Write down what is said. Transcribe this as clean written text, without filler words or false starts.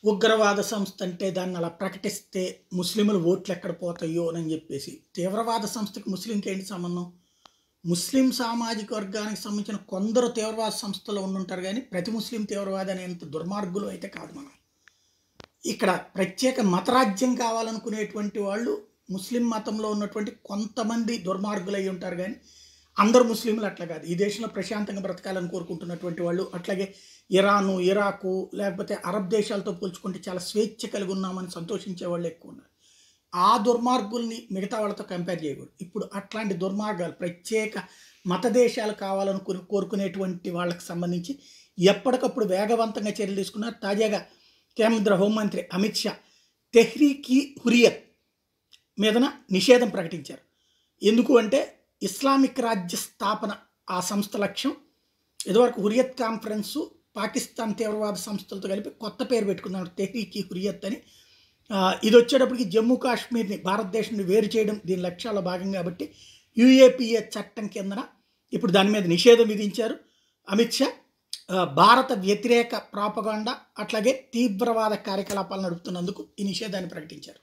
ఉగ్రవాద సంస్థ అంటే దాన్ని అలా ప్రకటిస్తే ముస్లింలు ఓట్లు ఎక్కడ పోతాయో అని చెప్పేసి. తీవ్రవాద సంస్థకి ముస్లింకి ఏంటి సంబంధం? ముస్లిం సామాజిక వర్గానికి సంబంధించిన కొందరు తీవ్రవాద సంస్థలో ఉండుంటారు కానీ ప్రతి ముస్లిం తీవ్రవాది అనేంత దుర్మార్గులు అయితే కాదు మనం. ఇక్కడ ప్రత్యేక మతరాజ్యం కావాలనుకునేటువంటి వాళ్ళు ముస్లిం మతంలో ఉన్నటువంటి కొంతమంది దుర్మార్గులు అయి ఉంటారు కానీ అందరు ముస్లింలు అట్లా కాదు. ఈ దేశంలో ప్రశాంతంగా బ్రతకాలని కోరుకుంటున్నటువంటి వాళ్ళు, అట్లాగే ఇరాను, ఇరాకు లేకపోతే అరబ్ దేశాలతో పోల్చుకుంటే చాలా స్వేచ్ఛ కలిగి ఉన్నామని సంతోషించే వాళ్ళు ఎక్కువ ఉన్నారు. ఆ దుర్మార్గుల్ని మిగతా వాళ్ళతో కంపేర్ చేయకూడదు. ఇప్పుడు అట్లాంటి దుర్మార్గాలు ప్రత్యేక మత దేశాలు కోరుకునేటువంటి వాళ్ళకి సంబంధించి ఎప్పటికప్పుడు వేగవంతంగా చర్యలు తీసుకున్నారు. తాజాగా కేంద్ర హోంమంత్రి అమిత్ షా తెహ్రీక్ ఈ హురియత్ మీదన నిషేధం ప్రకటించారు. ఎందుకు అంటే ఇస్లామిక్ రాజ్య స్థాపన ఆ సంస్థ లక్ష్యం. ఇదివరకు హురియత్ కాన్ఫరెన్సు పాకిస్తాన్ తీవ్రవాద సంస్థలతో కలిపి కొత్త పేరు పెట్టుకున్నారు, తెహ్రీక్ ఈ హురియత్ అని. ఇది వచ్చేటప్పటికి జమ్మూ కాశ్మీర్ని భారతదేశం నుండి వేరు చేయడం దీని లక్ష్యాల్లో భాగం కాబట్టి యూఏపీఏ చట్టం కిందన ఇప్పుడు దాని మీద నిషేధం విధించారు అమిత్ షా. భారత వ్యతిరేక ప్రాపగాండా అట్లాగే తీవ్రవాద కార్యకలాపాలు నడుపుతున్నందుకు ఈ నిషేధాన్ని ప్రకటించారు.